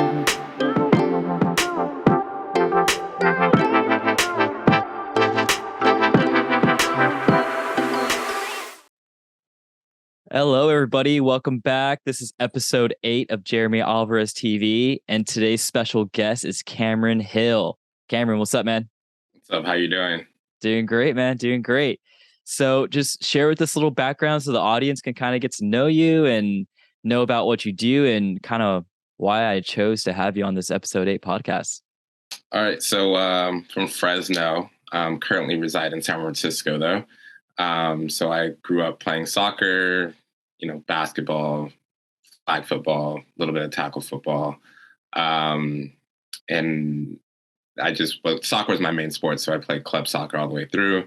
Hello, everybody. Welcome back. This is episode 8 of Jeremy Alvarez TV, and today's special guest is Cameron Hill. Cameron, what's up, man? What's up? How you doing? Doing great, man. Doing great. So just share with us a little background so the audience can kind of get to know you and know about what you do and kind of why I chose to have you on this episode 8 podcast. All right. So from Fresno, currently reside in San Francisco, though. So I grew up playing soccer, basketball, flag football, a little bit of tackle football. And soccer was my main sport. So I played club soccer all the way through.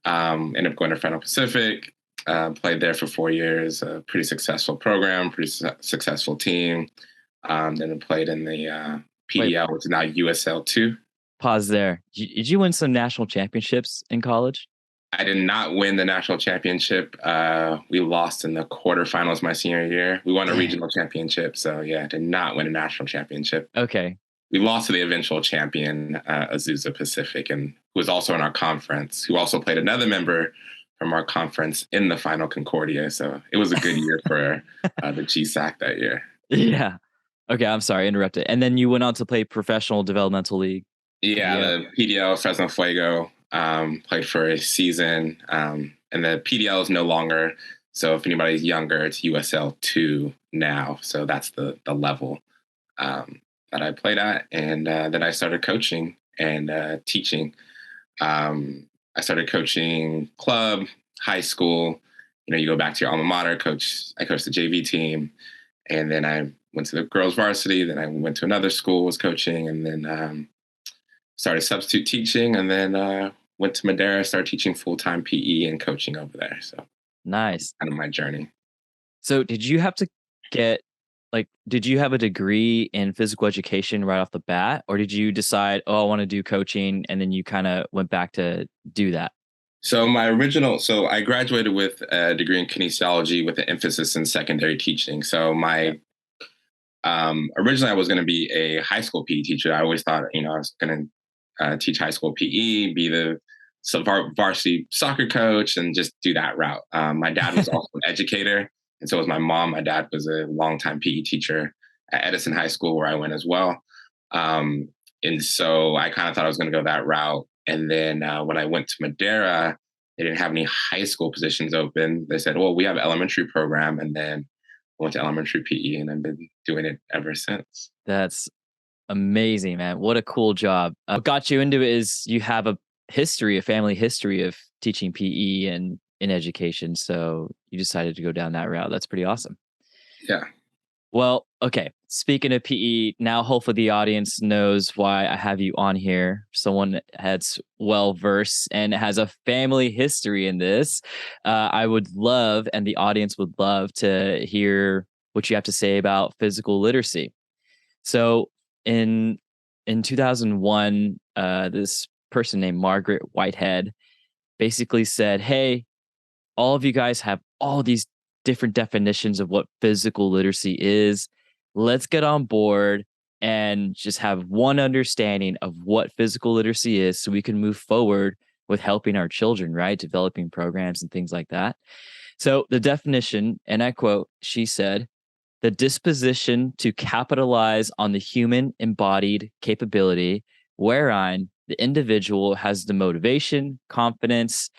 Ended up going to Fresno Pacific, played there for 4 years, a pretty successful program, successful team. Then I played in the PEL, which is now USL2. Pause there. Did you win some national championships in college? I did not win the national championship. We lost in the quarterfinals my senior year. We won a regional championship. So, yeah, I did not win a national championship. Okay. We lost to the eventual champion, Azusa Pacific, and who was also in our conference, who also played another member from our conference in the final Concordia. So it was a good year for the GSAC that year. Yeah. Okay, I'm sorry, interrupted. And then you went on to play professional developmental league. Yeah, the PDL, Fresno Fuego, played for a season. And the PDL is no longer. So if anybody's younger, it's USL2 now. So that's the level that I played at. And then I started coaching and teaching. I started coaching club, high school. You go back to your alma mater, I coached the JV team. And then I went to the girls varsity. Then I went to another school, was coaching, and then started substitute teaching. And then went to Madera, started teaching full-time PE and coaching over there. So nice. Kind of my journey. So did you have a degree in physical education right off the bat? Or did you decide, I want to do coaching, and then you kind of went back to do that? So I graduated with a degree in kinesiology with an emphasis in secondary teaching. So originally I was going to be a high school PE teacher. I always thought, I was going to teach high school PE, be the varsity soccer coach, and just do that route. My dad was also an educator, and so was my mom. My dad was a longtime PE teacher at Edison High School, where I went as well. And so I kind of thought I was going to go that route. And then when I went to Madera, they didn't have any high school positions open. They said, well, we have an elementary program. And then I went to elementary PE, and I've been doing it ever since. That's amazing, man. What a cool job. What got you into it is you have a family history of teaching PE and in education. So you decided to go down that route. That's pretty awesome. Yeah. Well, okay. Speaking of PE, now hopefully the audience knows why I have you on here. Someone that's well-versed and has a family history in this. I would love, and the audience would love, to hear what you have to say about physical literacy. So in 2001, this person named Margaret Whitehead basically said, hey, all of you guys have all these different definitions of what physical literacy is. Let's get on board and just have one understanding of what physical literacy is so we can move forward with helping our children, right? Developing programs and things like that. So the definition, and I quote, she said, the disposition to capitalize on the human embodied capability wherein the individual has the motivation, confidence,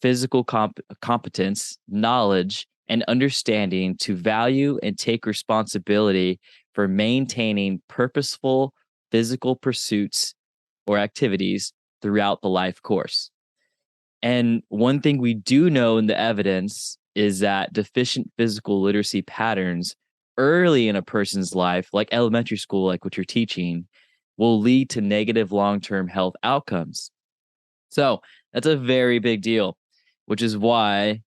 physical competence, knowledge, and understanding to value and take responsibility for maintaining purposeful physical pursuits or activities throughout the life course. And one thing we do know in the evidence is that deficient physical literacy patterns early in a person's life, like elementary school, like what you're teaching, will lead to negative long-term health outcomes. So that's a very big deal, which is why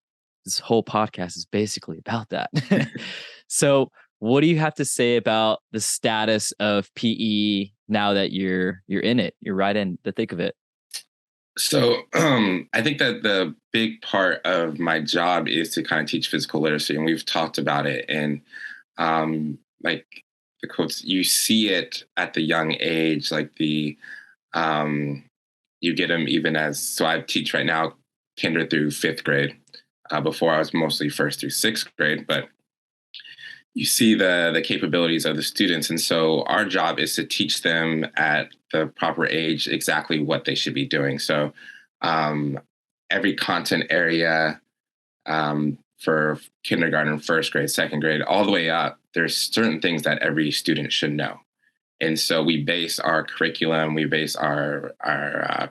this whole podcast is basically about that. So what do you have to say about the status of PE now that you're in it? You're right in the thick of it. So I think that the big part of my job is to kind of teach physical literacy, and we've talked about it. And the quotes, you see it at the young age, like um, you get them even as, so I teach right now kinder through fifth grade. Before I was mostly first through sixth grade, but you see the capabilities of the students, and so our job is to teach them at the proper age exactly what they should be doing. So um, every content area, for kindergarten, first grade, second grade, all the way up, there's certain things that every student should know. And so we base our curriculum, we base our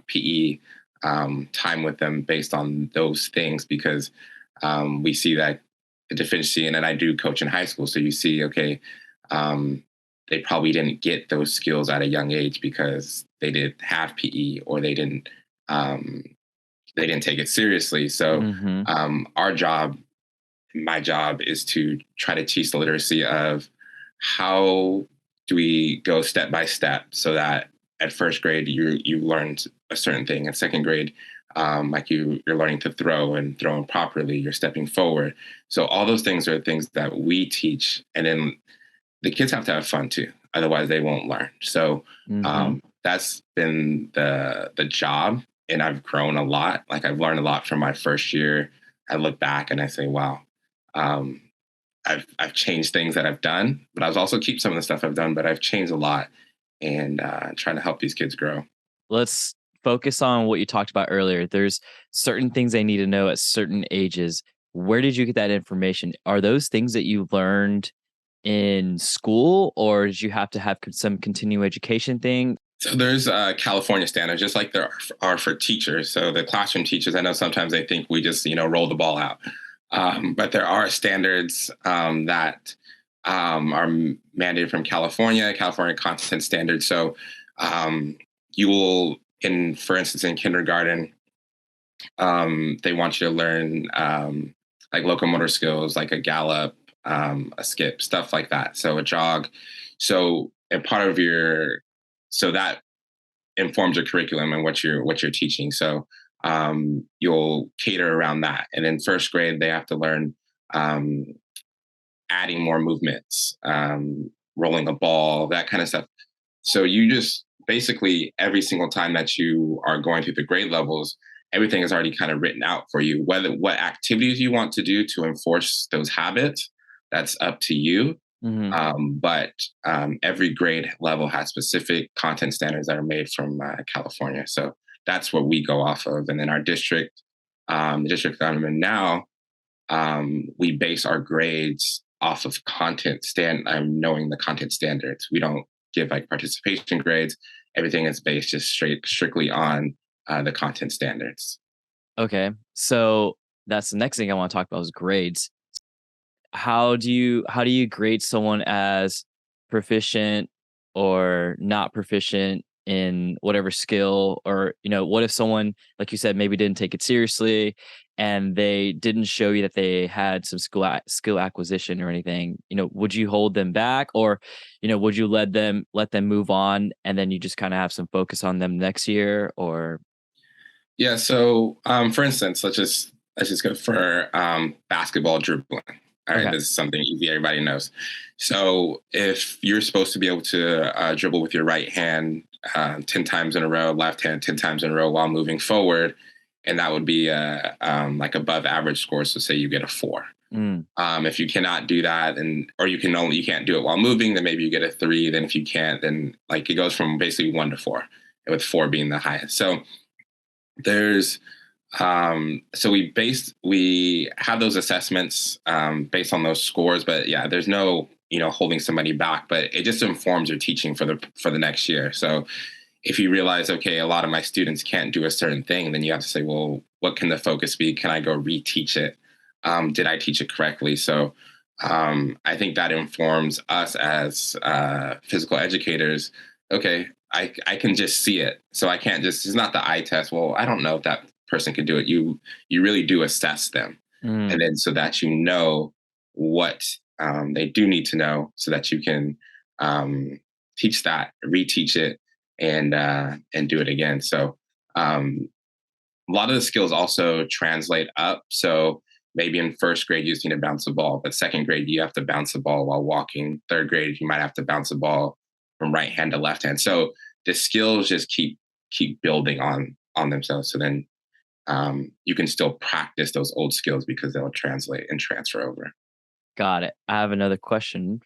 PE time with them based on those things, because we see that the deficiency. And then I do coach in high school, so you see, okay, um, they probably didn't get those skills at a young age because they didn't have PE, or um, they didn't take it seriously. So Mm-hmm. our job, my job, is to try to teach the literacy of how do we go step by step, so that at first grade you learned a certain thing. At second grade, like you're learning to throw and throwing properly, you're stepping forward. So all those things are things that we teach, and then the kids have to have fun too. Otherwise, they won't learn. So Mm-hmm. that's been the job, and I've grown a lot. Like I've learned a lot from my first year. I look back and I say, wow, um, I've changed things that I've done, but I've also keep some of the stuff I've done. But I've changed a lot, and trying to help these kids grow. Let's focus on what you talked about earlier. There's certain things they need to know at certain ages. Where did you get that information? Are those things that you learned in school, or did you have to have some continuing education thing? So there's California standards, just like there are for teachers. So the classroom teachers, I know sometimes they think we just roll the ball out, but there are standards that are mandated from California content standards. So you will, for instance, in kindergarten, they want you to learn like locomotor skills, like a gallop, a skip, stuff like that. So a jog. So and part of your so that informs your curriculum and what you're teaching. So you'll cater around that. And in first grade, they have to learn um, adding more movements, rolling a ball, that kind of stuff. So you just basically, every single time that you are going through the grade levels, everything is already kind of written out for you. Whether what activities you want to do to enforce those habits, that's up to you. Mhm. But every grade level has specific content standards that are made from California. So that's what we go off of. And then our district, the district that I'm in now, we base our grades off of content knowing the content standards. We don't give like participation grades. Everything is based just strictly on the content standards. Okay. So that's the next thing I want to talk about is grades. How do you grade someone as proficient or not proficient in whatever skill? Or what if someone, like you said, maybe didn't take it seriously and they didn't show you that they had some skill acquisition or anything? Would you hold them back, or would you let them move on, and then you just kind of have some focus on them next year? Or Yeah. So, for instance, let's just go for basketball dribbling. All right, okay. this is something easy everybody knows. So, if you're supposed to be able to dribble with your right hand 10 times in a row, left hand 10 times in a row while moving forward, and that would be like above average score. So, say you get a 4. Mm, If you cannot do that, and or you can't do it while moving, then maybe you get a 3. Then if you can't, then like it goes from basically 1 to 4, with 4 being the highest. So there's so we have those assessments based on those scores, but yeah, there's no holding somebody back, but it just informs your teaching for the next year. So if you realize, okay, a lot of my students can't do a certain thing, then you have to say, well, what can the focus be? Can I go reteach it? Did I teach it correctly? So I think that informs us as physical educators. Okay, I can just see it. So I can't just, it's not the eye test. Well, I don't know if that person can do it. You really do assess them. And mm. then so that what they do need to know, so that you can teach that, reteach it, and do it again. So a lot of the skills also translate up. So maybe in first grade you just need to bounce the ball, but second grade you have to bounce the ball while walking. Third grade you might have to bounce the ball from right hand to left hand. So the skills just keep building on themselves. So then you can still practice those old skills because they'll translate and transfer over. Got it. I have another question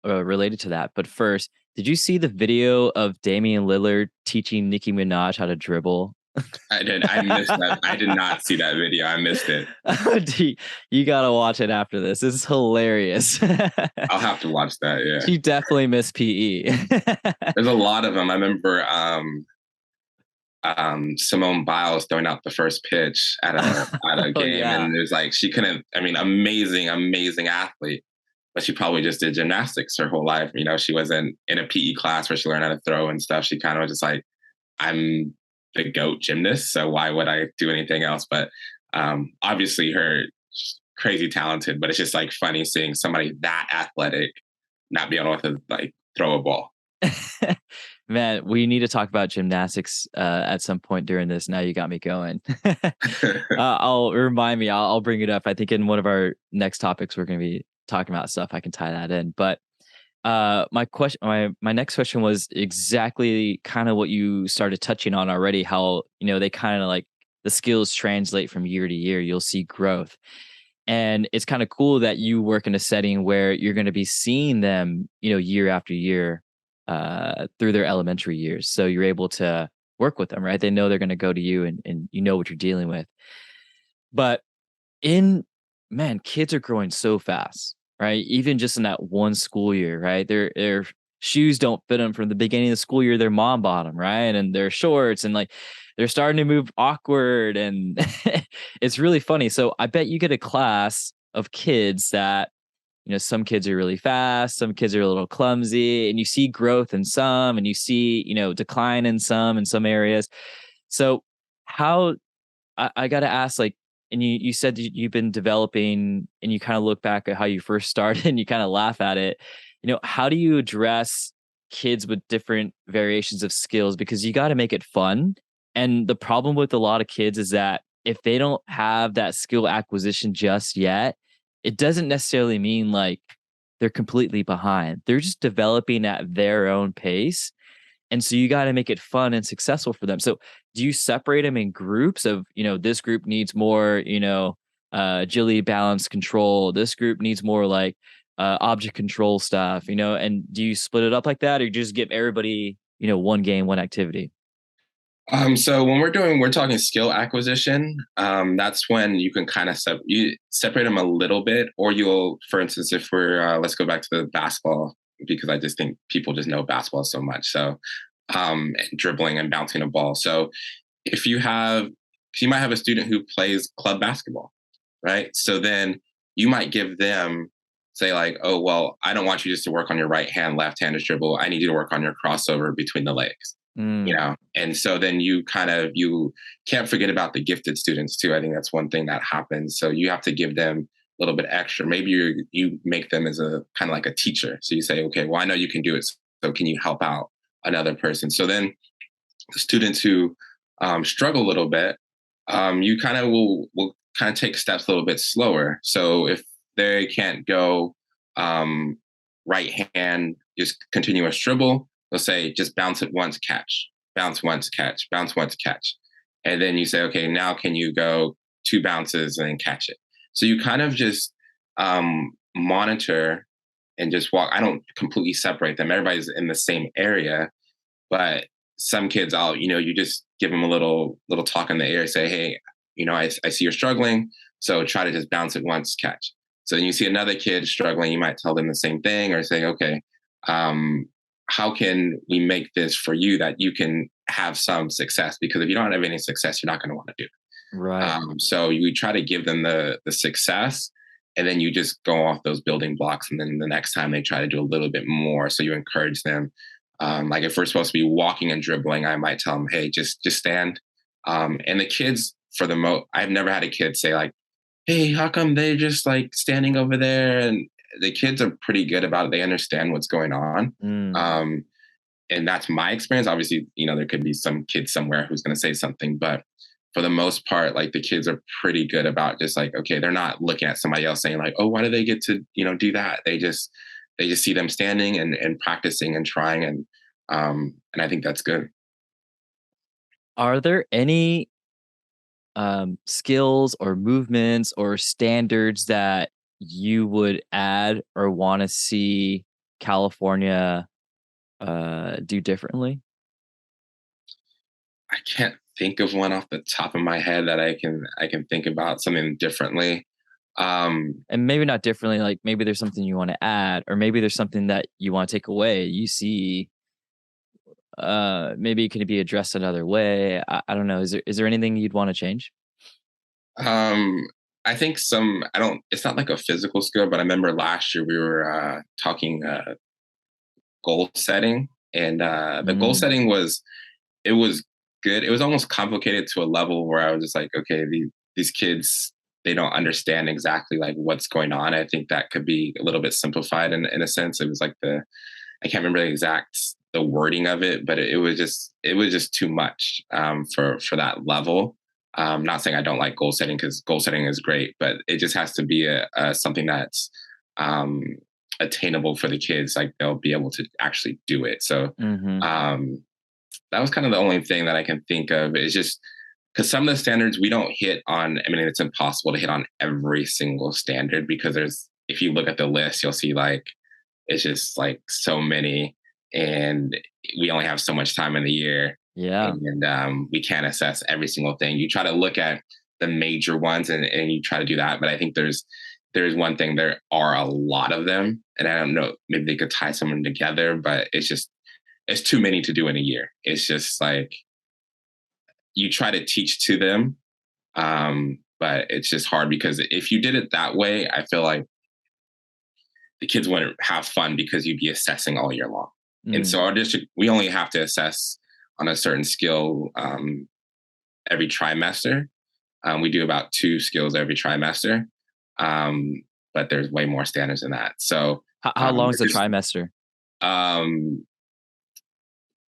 related to that. But first, did you see the video of Damian Lillard teaching Nicki Minaj how to dribble? I did. I missed that. I did not see that video. I missed it. Dude, you gotta watch it after this. It's hilarious. I'll have to watch that. Yeah. She definitely missed PE. There's a lot of them. I remember Simone Biles throwing out the first pitch at a Oh game, yeah. and there's like she couldn't. I mean, amazing athlete, but she probably just did gymnastics her whole life. You know, she wasn't in a PE class where she learned how to throw and stuff. She kind of was just like, I'm the GOAT gymnast, so why would I do anything else? But obviously, her crazy talented, but it's just like funny seeing somebody that athletic not be able to like throw a ball. Man, we need to talk about gymnastics at some point during this. Now you got me going. I'll remind me. I'll bring it up. I think in one of our next topics, we're going to be talking about stuff. I can tie that in. But my next question was exactly kind of what you started touching on already. How they kind of like the skills translate from year to year. You'll see growth, and it's kind of cool that you work in a setting where you're going to be seeing them, year after year through their elementary years. So you're able to work with them, right? They know they're going to go to you, and you know what you're dealing with. But in man, kids are growing so fast, right? Even just in that one school year, right? Their shoes don't fit them from the beginning of the school year. Their mom bought them, right? And their shorts, and like they're starting to move awkward, and it's really funny. So I bet you get a class of kids that some kids are really fast, some kids are a little clumsy, and you see growth in some, and you see decline in some areas. So how I got to ask, like, and you said you've been developing, and you kind of look back at how you first started, and you kind of laugh at it. How do you address kids with different variations of skills? Because you got to make it fun. And the problem with a lot of kids is that if they don't have that skill acquisition just yet, it doesn't necessarily mean like they're completely behind. They're just developing at their own pace. And so you got to make it fun and successful for them. So do you separate them in groups of, this group needs more, agility, balance, control. This group needs more like object control stuff, and do you split it up like that, or you just give everybody, one game, one activity? So when we're talking skill acquisition, that's when you can kind of you separate them a little bit, or you'll, for instance, if we're let's go back to the basketball, because I just think people just know basketball so much. So dribbling and bouncing a ball. So if you might have a student who plays club basketball, right? So then you might give them, say like, oh well, I don't want you just to work on your right hand, left hand to dribble. I need you to work on your crossover between the legs. Mm. And so then you can't forget about the gifted students too. I think that's one thing that happens. So you have to give them a little bit extra. Maybe you make them as a kind of like a teacher. So you say, okay, well, I know you can do it, so can you help out another person? So then the students who struggle a little bit, you kind of will kind of take steps a little bit slower. So if they can't go right hand, just continuous dribble, they'll say just bounce it once, catch, bounce once, catch, bounce once, catch. And then you say, okay, now can you go 2 bounces and then catch it? So you kind of just monitor and just walk. I don't completely separate them. Everybody's in the same area, but some kids, you just give them a little talk in the air, say, hey, I see you're struggling, so try to just bounce it once, catch. So then you see another kid struggling, you might tell them the same thing, or say, okay, how can we make this for you that you can have some success? Because if you don't have any success, you're not going to want to do it. Right. So you try to give them the success, and then you just go off those building blocks. And then the next time they try to do a little bit more. So you encourage them. Like if we're supposed to be walking and dribbling, I might tell them, hey, just stand. And the kids, I've never had a kid say like, hey, how come they're just like standing over there? And the kids are pretty good about it. They understand what's going on. Mm. And that's my experience. Obviously, there could be some kid somewhere who's going to say something, but for the most part, like the kids are pretty good about just like, okay, they're not looking at somebody else saying like, oh, why do they get to, do that? They just see them standing and practicing and trying, and I think that's good. Are there any skills or movements or standards that you would add or want to see California do differently? I can't think of one off the top of my head that I can think about something differently. Um, And maybe not differently, like maybe there's something you want to add, or maybe there's something that you want to take away. You see, maybe it could be addressed another way. I don't know. Is there anything you'd want to change? um, I think some. I don't. It's not like a physical skill, but I remember last year we were talking goal setting, and the goal Mm, setting was good. It was almost complicated to a level where I was just like, okay, these kids, they don't understand exactly like what's going on. I think that could be a little bit simplified in a sense. It was like I can't remember the wording of it, but it was just too much for that level. Not saying I don't like goal setting, because goal setting is great, but it just has to be a something that's um, attainable for the kids. Like they'll be able to actually do it. So mhm. um, that was kind of the only thing that I can think of. Is just because some of the standards we don't hit on. I mean, it's impossible to hit on every single standard, because if you look at the list, you'll see like it's just like so many, and we only have so much time in the year, Yeah. and we can't assess every single thing. You try to look at the major ones, and you try to do that, but I think there's one thing. There are a lot of them, and I don't know. Maybe they could tie someone together, but it's too many to do in a year. It's just like you try to teach to them, but it's just hard, because if you did it that way, I feel like the kids wouldn't have fun, because you'd be assessing all year long. And Mm. so our district, we only have to assess on a certain skill every trimester. We do about 2 skills every trimester, um, but there's way more standards than that. So How long is the just trimester? um,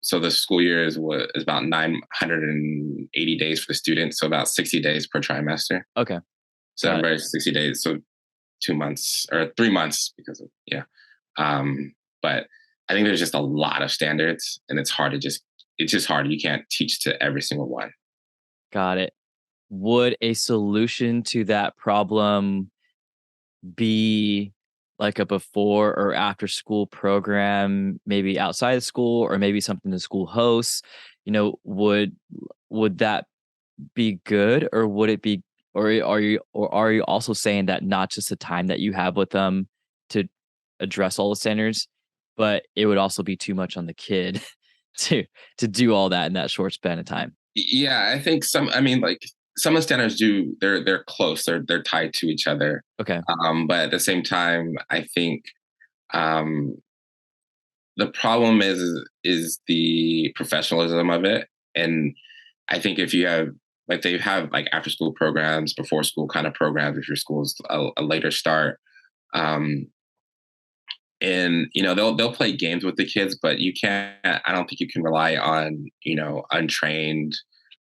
so the school year is about 980 days for the students, so about 60 days per trimester. Okay, So got it. everybody 60 days, so 2 months or 3 months, because of, yeah. But I think there's just a lot of standards, and it's just hard. You can't teach to every single one. Got it. Would a solution to that problem be like a before or after school program, maybe outside of school, or maybe something the school hosts? Would that be good, or would it be, or are you also saying that not just the time that you have with them to address all the standards, but it would also be too much on the kid to to do all that in that short span of time? Yeah, I think some. I mean, like some of the standards do. They're close. They're tied to each other. Okay. But at the same time, I think um, the problem is the professionalism of it. And I think if you have, like, they have like after school programs, before school kind of programs, if your school's a later start, um, and they'll play games with the kids, but you can't. I don't think you can rely on untrained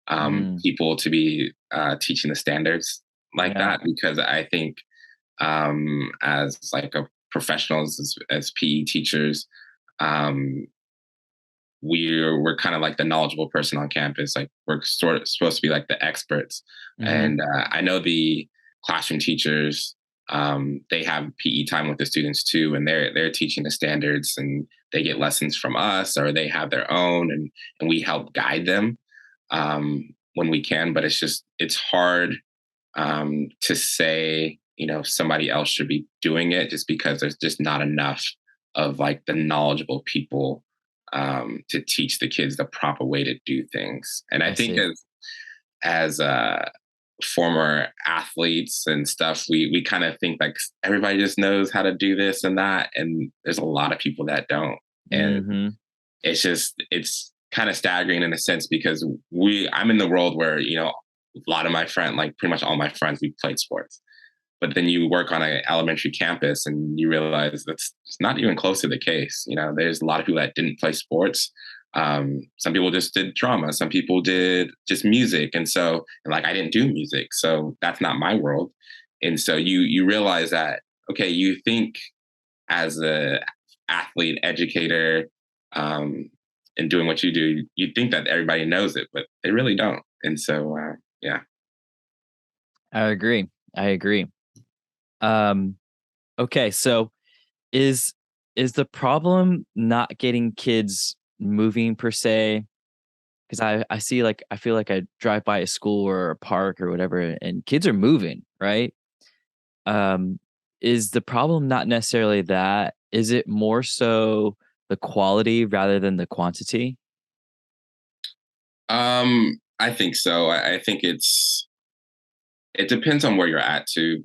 Mm, people to be teaching the standards like yeah. that, because I think as like a professionals, as PE teachers, um, we're kind of like the knowledgeable person on campus. Like we're sort of supposed to be like the experts. Mhm. And I know the classroom teachers, they have PE time with the students too, and they're teaching the standards, and they get lessons from us, or they have their own, and we help guide them when we can. But it's hard to say somebody else should be doing it, just because there's just not enough of like the knowledgeable people to teach the kids the proper way to do things. And I I think see. as former athletes and stuff, we kind of think like everybody just knows how to do this and that, and there's a lot of people that don't. And Mhm. it's kind of staggering in a sense, because I'm in the world where a lot of my friends, like pretty much all my friends, we played sports. But then you work on an elementary campus, and you realize that's it's not even close to the case. There's a lot of people that didn't play sports, Some people just did drama. Some people did just music. And like I didn't do music, so that's not my world. And so you realize that okay, you think as a athlete, educator, um, and doing what you do, you think that everybody knows it, but they really don't. And so yeah. I agree. I agree. Um, okay, so is is the problem not getting kids moving per se? Because I see like I feel like I drive by a school or a park or whatever, and kids are moving, right? Um, is the problem not necessarily that? Is it more so the quality rather than the quantity? I think so. I think it depends on where you're at too.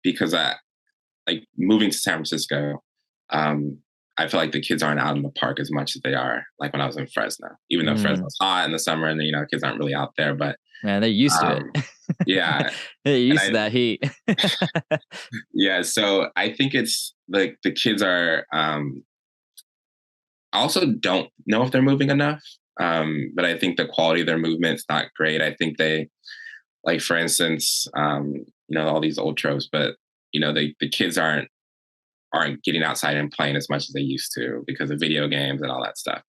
Because I like moving to San Francisco, um, I feel like the kids aren't out in the park as much as they are like when I was in Fresno. Even though Mm, Fresno's hot in the summer and kids aren't really out there, but man, they're used to it. um, yeah, They're and used to I that heat. yeah, so I think it's like the kids are. I also don't know if they're moving enough, but I think the quality of their movement's not great. I think they like, for instance, all these old tropes, but the kids aren't getting outside and playing as much as they used to because of video games and all that stuff.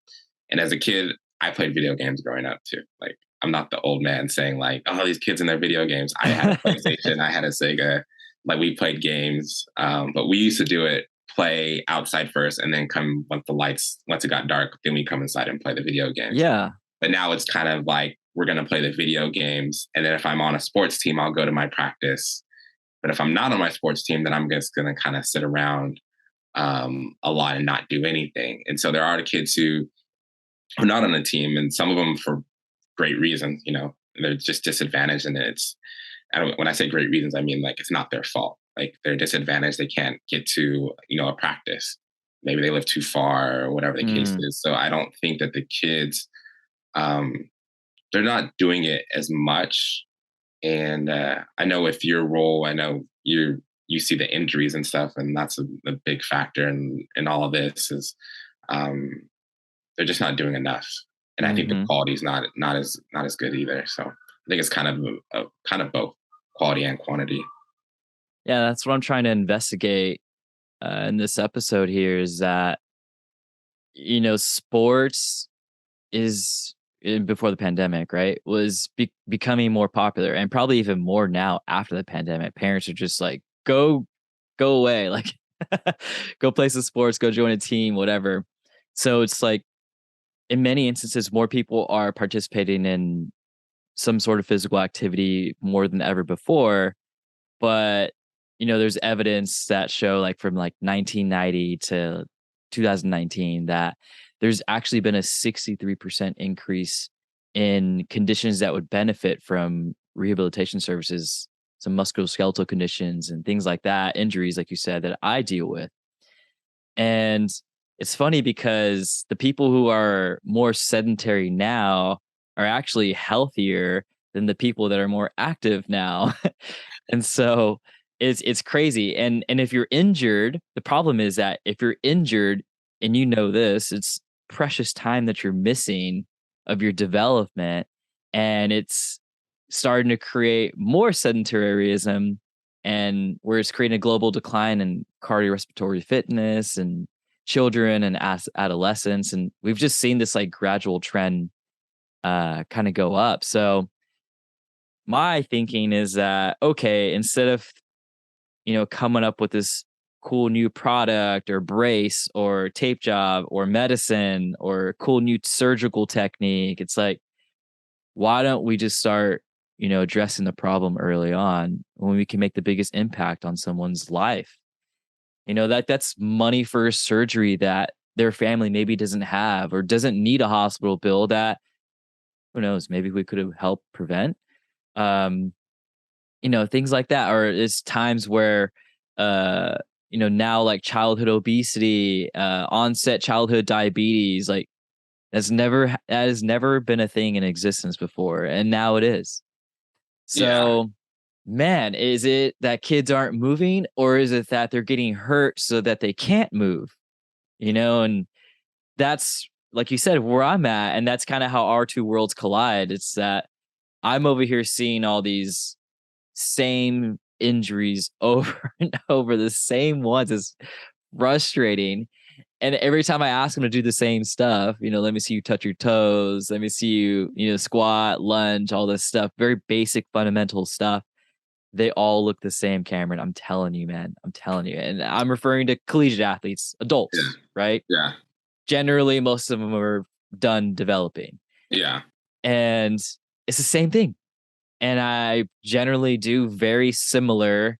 And as a kid, I played video games growing up too. Like I'm not the old man saying like, oh, these kids in their video games. I had a PlayStation, I had a Sega. Like we played games, but we used to do it play outside first, and then come once it got dark, then we come inside and play the video games. Yeah. But now it's kind of like we're gonna play the video games, and then if I'm on a sports team, I'll go to my practice. But if I'm not on my sports team, then I'm just gonna kind of sit around a lot and not do anything. And so there are the kids who are not on a team, and some of them for great reasons. They're just disadvantaged, and when I say great reasons, I mean like it's not their fault. Like they're disadvantaged, they can't get to a practice. Maybe they live too far or whatever the case Mm, is. So I don't think that the kids um, they're not doing it as much. And I know with your role, I know you see the injuries and stuff, and that's a big factor in all of this is um, they're just not doing enough. And I think the mhm. quality is not as good either. So I think it's kind of kind of both quality and quantity. Yeah, that's what I'm trying to investigate in this episode here is that sports is before the pandemic, right? Was becoming more popular and probably even more now after the pandemic. Parents are just like, go away, like go play some sports, go join a team, whatever. So it's like in many instances, more people are participating in some sort of physical activity more than ever before. But there's evidence that show like from like 1990 to 2019 that there's actually been a 63% increase in conditions that would benefit from rehabilitation services, some musculoskeletal conditions and things like that, injuries like you said that I deal with. And it's funny because the people who are more sedentary now are actually healthier than the people that are more active now. And so it's crazy. And if you're injured, the problem is that if you're injured and this, it's precious time that you're missing of your development, and it's starting to create more sedentarism, and where it's creating a global decline in cardiorespiratory fitness and children and adolescents. And we've just seen this like gradual trend kind of go up. So my thinking is that okay, instead of coming up with this cool new product or brace or tape job or medicine or cool new surgical technique, it's like, why don't we just start addressing the problem early on when we can make the biggest impact on someone's life? That's money for surgery that their family maybe doesn't have or doesn't need a hospital bill that, who knows, maybe we could have helped prevent. um things like that. Or it's times where uh now like childhood obesity, onset childhood diabetes, like that has never been a thing in existence before, and now it is. Yeah, So, man, is it that kids aren't moving, or is it that they're getting hurt so that they can't move? And that's like you said, where I'm at, and that's kind of how our two worlds collide. It's that I'm over here seeing all these same injuries over and over, the same ones. It's frustrating. And every time I ask them to do the same stuff, let me see you touch your toes, let me see you, squat, lunge, all this stuff, very basic fundamental stuff. They all look the same, Cameron. I'm telling you, man. I'm telling you. And I'm referring to collegiate athletes, Yeah. adults, right? Yeah. Generally, most of them are done developing. Yeah. And it's the same thing. And I generally do very similar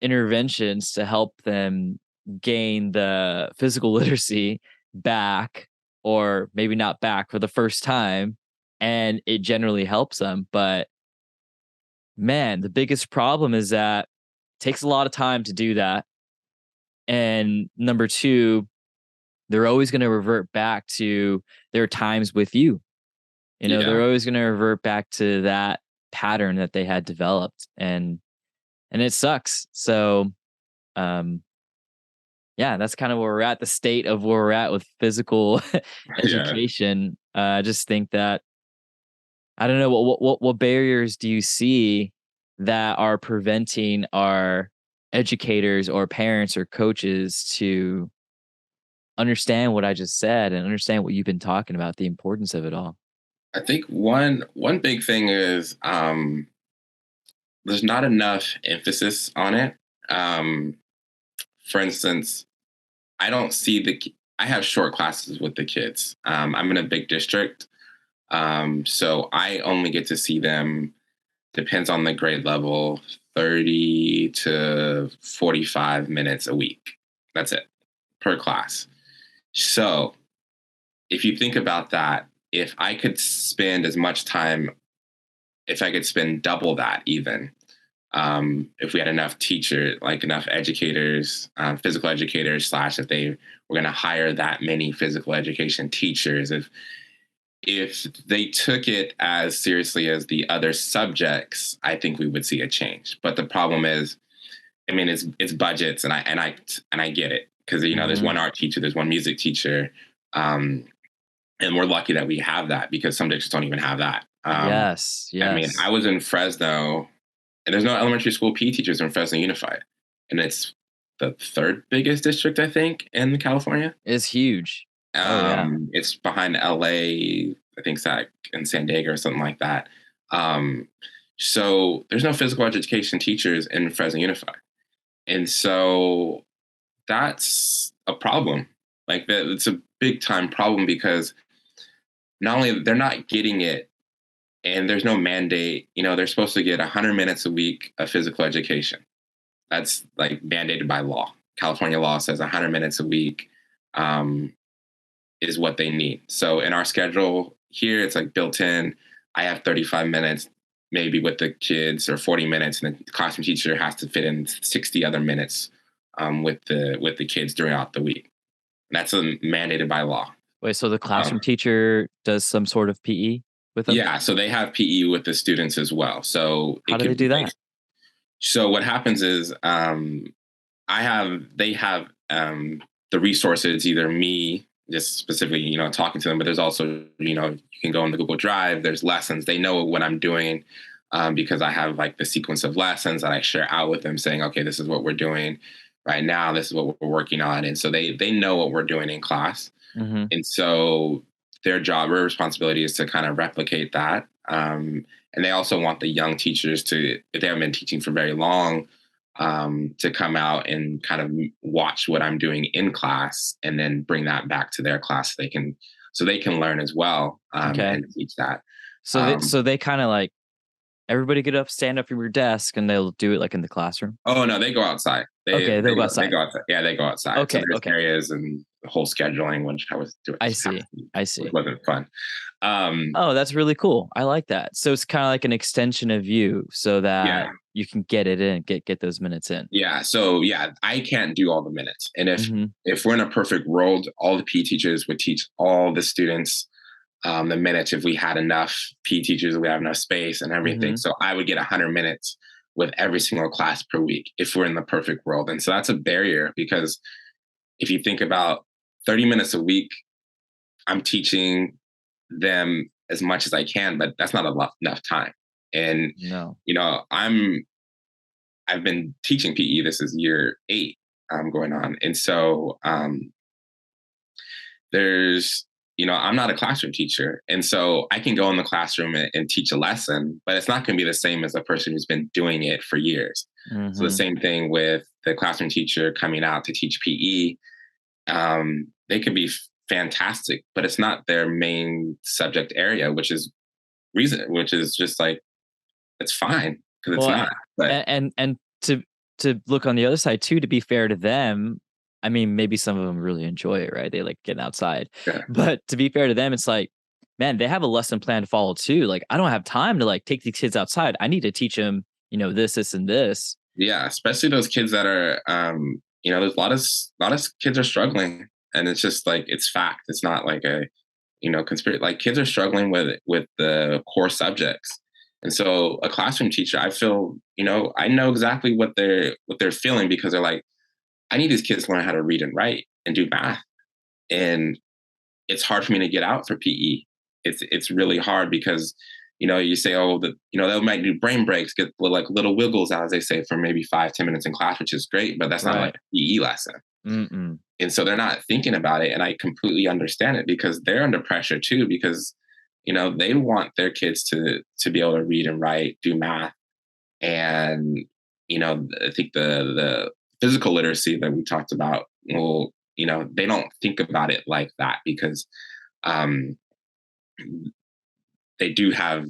interventions to help them gain the physical literacy back, or maybe not back for the first time. And it generally helps them. But man, the biggest problem is that it takes a lot of time to do that. And number two, they're always going to revert back to their times with you. Yeah. They're always going to revert back to that pattern that they had developed, and it sucks. So, um, yeah, that's kind of where we're at, the state of where we're at with physical Yeah. education. I just think that I don't know what barriers do you see that are preventing our educators or parents or coaches to understand what I just said and understand what you've been talking about, the importance of it all. I think one big thing is there's not enough emphasis on it. Um, for instance, I don't see I have short classes with the kids. I'm in a big district, so I only get to see them, depends on the grade level, 30 to 45 minutes a week. That's it per class. So if you think about that, if I could spend as much time, if I could spend double that even, if we had enough like enough educators, physical educators, slash if they were going to hire that many physical education teachers, if they took it as seriously as the other subjects, I think we would see a change. But the problem is, I mean, it's budgets, and I get it, because there's Mhm. one art teacher, there's one music teacher, um, and we're lucky that we have that, because some districts don't even have that. Yes, I mean, I yes. was in Fresno, and there's no elementary school PE teachers in Fresno Unified, and it's the third biggest district, I think, in California. It's huge. Oh, yeah. It's behind LA, I think, Sac and San Diego or something like that. Um, so there's no physical education teachers in Fresno Unified, and so that's a problem. Like that, it's a big time problem, because not only they're not getting it, and there's no mandate. They're supposed to get 100 minutes a week of physical education. That's like mandated by law. California law says 100 minutes a week um, is what they need. So in our schedule here, it's like built in. I have 35 minutes, maybe with the kids, or 40 minutes, and the classroom teacher has to fit in 60 other minutes with the kids throughout the week. And that's mandated by law. Wait, so the Um, classroom teacher does some sort of PE with them? yeah, so they have PE with the students as well. So How it do they could be do like, that? so what happens is they have the resources, either me just specifically, talking to them, but there's also, you can go on the Google Drive, there's lessons. They know what I'm doing, because I have like the sequence of lessons that I share out with them, saying, okay, this is what we're doing right now. This is what we're working on. And so they know what we're doing in class. Mhm. And so their responsibility is to kind of replicate that. And they also want the young teachers to, if they haven't been teaching for very long, to come out and kind of watch what I'm doing in class, and then bring that back to their class, so they can learn as well, Okay. and teach that. So they Um, so they kinda like, "Everybody get up, stand up from your desk," and they'll do it, like, in the classroom? oh no, they go outside. They Okay, they they'll go go they outside. go outside. Yeah, they go outside. So Okay, there's okay. areas and the whole scheduling, which I was doing I this past see, week, I which see. wasn't fun. Um, Oh, that's really cool. I like that. So it's kinda like an extension of you so that yeah, you can get it in, get those minutes in. Yeah. So yeah, I can't do all the minutes. And if Mhm, if we're in a perfect world, all the PE teachers would teach all the students the minutes, if we had enough PE teachers, we have enough space and everything. mhm. So I would get 100 minutes with every single class per week if we're in the perfect world. And so that's a barrier, because if you think about 30 minutes a week, I'm teaching them as much as I can, but that's not enough time. And No. you know, I've been teaching PE. This is year 8 going on, and so there's I'm not a classroom teacher, and so I can go in the classroom and teach a lesson, but it's not going to be the same as a person who's been doing it for years. So the Hmm. same thing with the classroom teacher coming out to teach PE. They could be fantastic, but it's not their main subject area, which is just like it's fine because it's Well, not. But and to look on the other side too, to be fair to them, I mean, maybe some of them really enjoy it, right? They like getting outside. yeah, But to be fair to them, it's like, man, they have a lesson plan to follow too. Like, I don't have time to like take these kids outside. I need to teach them, this, and this. yeah, especially those kids that are, there's a lot of kids are struggling, and it's just like it's fact. It's not like a conspiracy. Like kids are struggling with the core subjects, and so a classroom teacher, I feel, I know exactly what they're feeling because they're like, I need these kids to learn how to read and write and do math, and it's hard for me to get out for PE. It's really hard because you say, oh, they might do brain breaks, get like little wiggles out, as they say, for maybe 5-10 minutes in class, which is great, but that's not like Right. a PE lesson. Mm-mm. And so they're not thinking about it, and I completely understand it because they're under pressure too because they want their kids to be able to read and write, do math, and I think the physical literacy that we talked about will they don't think about it like that because um, they do have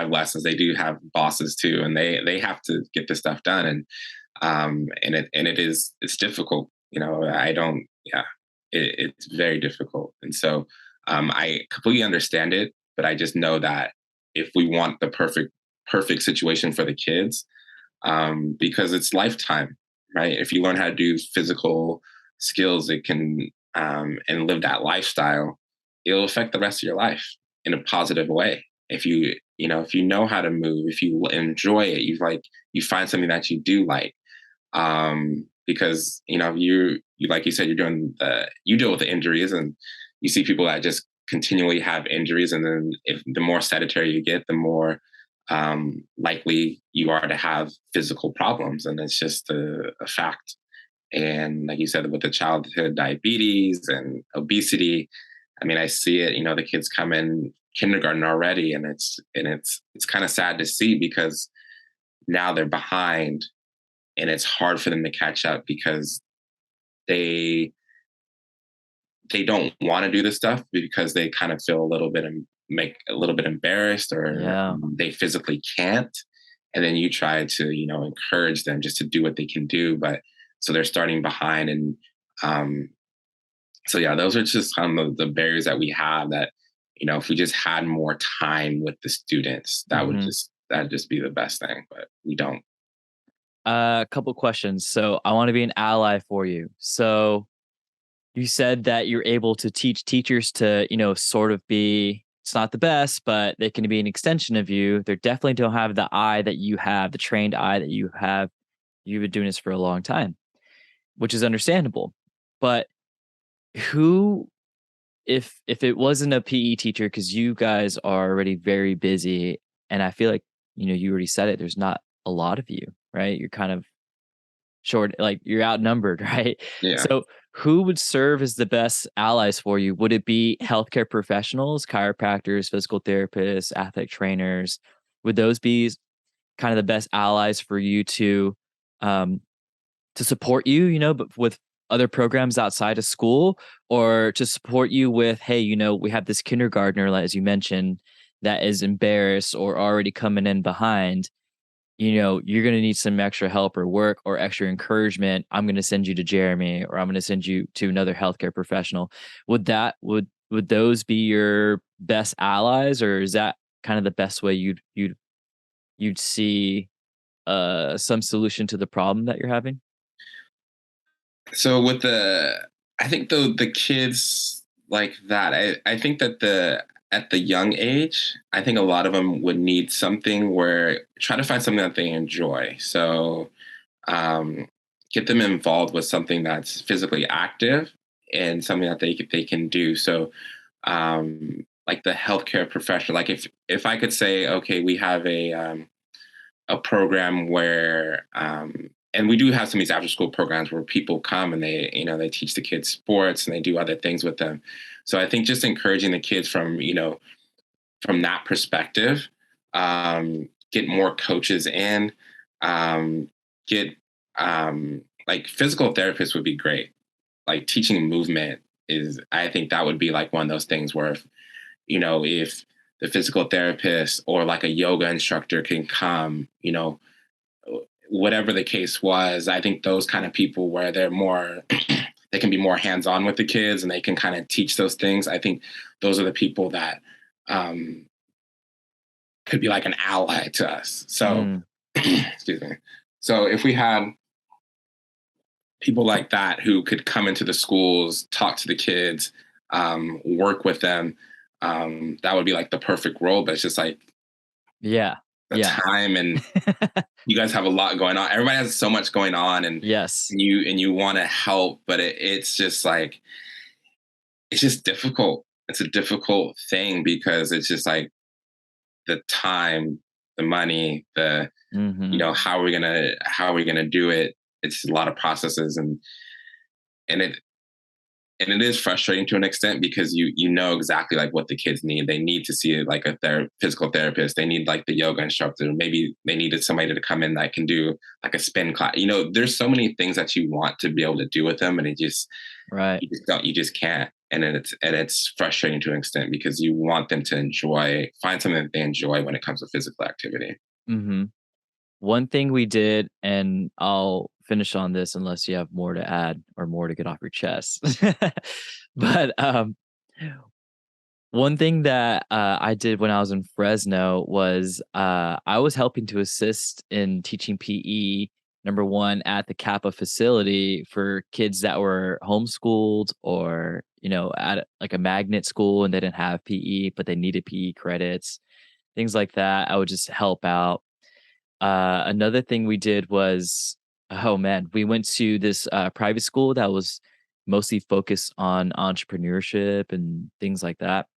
lessons, they do have bosses too, and they have to get this stuff done, and it's difficult. I don't, yeah, it's very difficult, and so I completely understand it, but I just know that if we want the perfect situation for the kids, because it's lifetime, right? If you learn how to do physical skills, it can and live that lifestyle, it'll affect the rest of your life in a positive way. If you know how to move, if you enjoy it, you find something that you do like. Because you like you said, you deal with the injuries, and you see people that just continually have injuries, and then if the more sedentary you get, the more likely you are to have physical problems, and it's just a fact. And like you said, with the childhood diabetes and obesity, I mean, I see it. The kids come in kindergarten already, and it's kind of sad to see because now they're behind, and it's hard for them to catch up because they they don't want to do this stuff because they kind of feel make a little bit embarrassed, or Yeah. they physically can't. And then you try to encourage them just to do what they can do, but so they're starting behind. And um, so yeah, those are just kind of the barriers that we have, that if we just had more time with the students, Hmm. that'd just be the best thing, but we don't. A couple questions. So I want to be an ally for you. So you said that you're able to teach teachers to, sort of be, it's not the best, but they can be an extension of you. They definitely don't have the eye that you have, the trained eye that you have. You've been doing this for a long time, which is understandable. But who, if it wasn't a PE teacher, because you guys are already very busy, and I feel like, you already said it, there's not a lot of you, right? You're kind of short, like you're outnumbered, right? Yeah. So who would serve as the best allies for you? Would it be healthcare professionals, chiropractors, physical therapists, athletic trainers? Would those be kind of the best allies for you um to support you, but with other programs outside of school, or to support you with, hey, we have this kindergartner, like, as you mentioned, that is embarrassed or already coming in behind, you're going to need some extra help or work or extra encouragement. I'm going to send you to Jeremy, or I'm going to send you to another healthcare professional. Would those be your best allies, or is that kind of the best way you'd see some solution to the problem that you're having? So I think the kids like that. I think that the at the young age, I think a lot of them would need something where try to find something that they enjoy. So um, get them involved with something that's physically active and something that they can do. So like the healthcare professional. Like if I could say, okay, we have a program where and we do have some of these after school programs where people come and they teach the kids sports and they do other things with them. So I think just encouraging the kids from that perspective, get more coaches in, get like physical therapists would be great. Like teaching movement is, I think that would be like one of those things where if the physical therapist or like a yoga instructor can come, whatever the case was, I think those kind of people where they're more, they can be more hands on with the kids and they can kind of teach those things. I think those are the people that um, could be like an ally to us. So, Mm, excuse me. So if we had people like that who could come into the schools, talk to the kids, work with them, that would be like the perfect role. But it's just like yeah. the Yeah. time, and you guys have a lot going on. Everybody has so much going on, and Yes. you want to help, but it's just like it's just difficult. It's a difficult thing because it's just like the time, the money, the Hmm. how are we gonna do it. It's a lot of processes, and it is frustrating to an extent because you know exactly like what the kids need. They need to see like physical therapist. They need like the yoga instructor. Maybe they needed somebody to come in that can do like a spin class. There's so many things that you want to be able to do with them, and Right. you just can't. And it's frustrating to an extent because you want them to find something that they enjoy when it comes to physical activity. Hmm. One thing we did, and I'll finish on this unless you have more to add or more to get off your chest. But one thing that I did when I was in Fresno was I was helping to assist in teaching PE. Number one, at the Kappa facility for kids that were homeschooled or at like a magnet school and they didn't have PE, but they needed PE credits, things like that. I would just help out. Another thing we did was, oh man, we went to this private school that was mostly focused on entrepreneurship and things like that.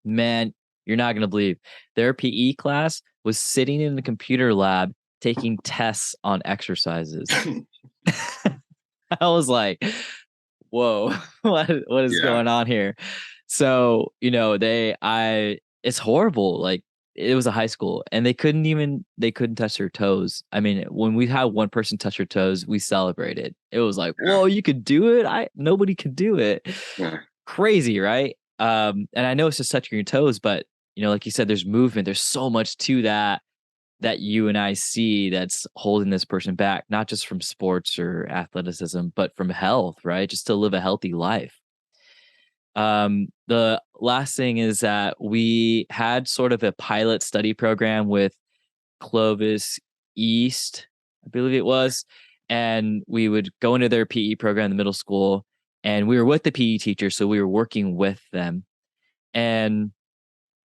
Man, you're not gonna believe their PE class was sitting in the computer lab taking tests on exercises. I was like, "Whoa, what is Yeah. going on here?" So, it's horrible. Like it was a high school and they couldn't touch their toes. I mean, when we had one person touch their toes, we celebrated. It was like, Yeah. "Whoa, you could do it." Nobody could do it. Yeah. Crazy, right? And I know it's just touching your toes, but like you said, there's movement. There's so much to that you and I see that's holding this person back, not just from sports or athleticism, but from health, right? Just to live a healthy life. The last thing is that we had sort of a pilot study program with Clovis East, I believe it was, and we would go into their PE program in the middle school, and we were with the PE teacher, so we were working with them. And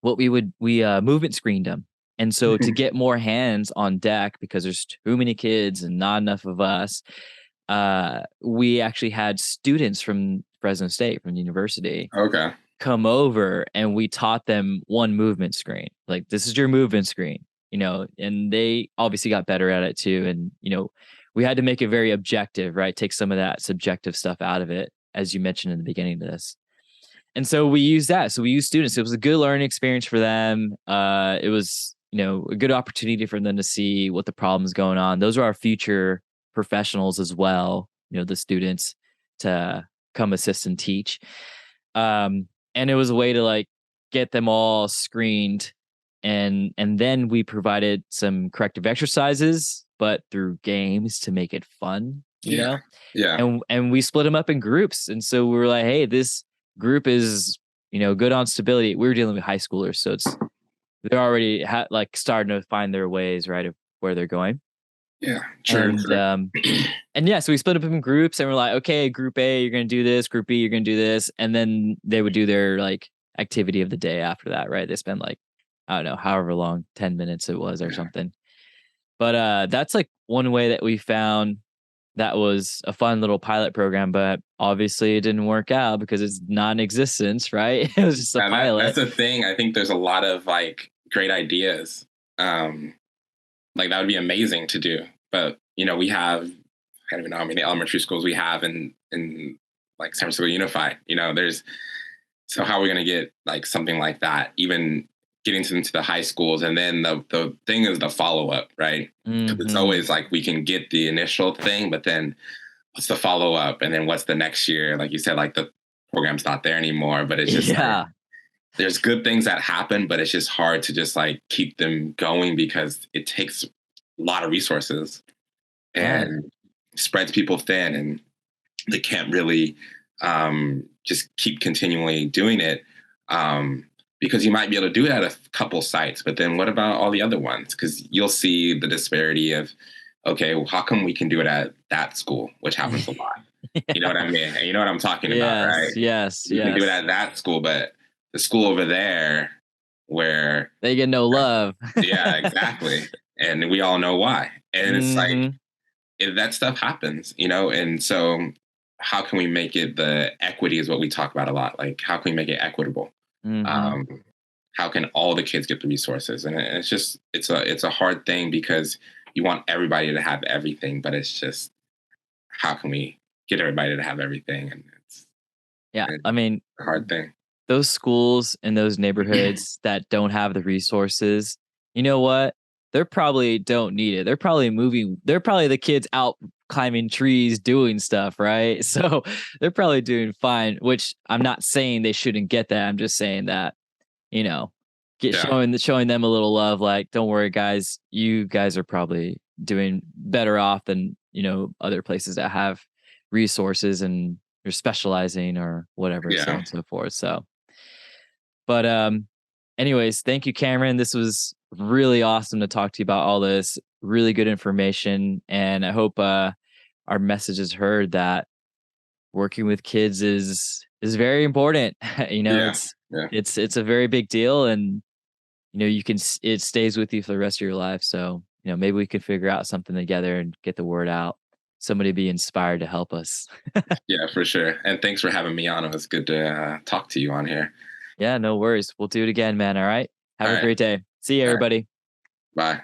what we movement screened them. And so to get more hands on deck because there's too many kids and not enough of us, we actually had students from Fresno State, from the university, Okay. come over and we taught them one movement screen. Like, this is your movement screen, and they obviously got better at it too. And, we had to make it very objective, right? Take some of that subjective stuff out of it, as you mentioned in the beginning of this. And so we used that. So we used students. It was a good learning experience for them. It was, a good opportunity for them to see what the problem's going on. Those are our future professionals as well, the students to come assist and teach. And it was a way to like get them all screened, and then we provided some corrective exercises, but through games to make it fun, Yeah. Yeah. and we split them up in groups. And so we were like, hey, this group is good on stability. We were dealing with high schoolers, so they're already like starting to find their ways, right, of where they're going. Yeah. True. And True. and yeah, so we split up in groups and we're like, okay, group A, you're gonna do this, group B, you're gonna do this. And then they would do their like activity of the day after that, right? They spend like, I don't know, however long, 10 minutes it was or Yeah. something. But that's like one way that we found that was a fun little pilot program, but obviously it didn't work out because it's non-existence, right? It was just a And that's pilot. the thing. I think there's a lot of like great ideas. Um, like that would be amazing to do. But we have, I don't even know how many elementary schools we have in like San Francisco Unified. There's so how are we going to get like something like that, even getting to into the high schools, and then the thing is the follow up, right? Because it's Hmm. always like we can get the initial thing, but then what's the follow up, and then what's the next year? Like you said, like the program's not there anymore, but it's just like Yeah. there's good things that happen, but it's just hard to just like keep them going because it takes a lot of resources Yeah. and spreads people thin, and they can't really just keep continually doing it because you might be able to do it at a couple sites, but then what about all the other ones? Because you'll see the disparity of, okay, well, how come we can do it at that school, which happens a lot. You know what I mean? And you know what I'm talking about, Yes, right? yes, We can do it yes. at that school, but the school over there where, They get no love. yeah, exactly. And we all know why. And it's like, Hmm. that stuff happens, and so how can we make it the equity is what we talk about a lot. Like, how can we make it equitable? Hmm. Um, how can all the kids get the resources? And it's just, it's a hard thing because you want everybody to have everything, but it's just, how can we get everybody to have everything? And Yeah. it's I mean, a hard thing. those schools in those neighborhoods that don't have the resources, you know what? They probably don't need it. They're probably moving. They're probably the kids out climbing trees, doing stuff, right? So they're probably doing fine, which I'm not saying they shouldn't get that. I'm just saying that, you know, Yeah. showing them a little love, like, don't worry, guys, you guys are probably doing better off than, other places that have resources and you're specializing or whatever, so on Yeah. and so forth. So but anyways, thank you, Cameron. This was really awesome to talk to you about all this really good information. And I hope our message is heard that working with kids is very important. Yeah. It's Yeah. it's a very big deal, and it stays with you for the rest of your life. So maybe we could figure out something together and get the word out. Somebody be inspired to help us. Yeah, for sure. And thanks for having me on. It was good to talk to you on here. Yeah, no worries. We'll do it again, man. All right. Have All a right. great day. See you, All right. everybody. Bye.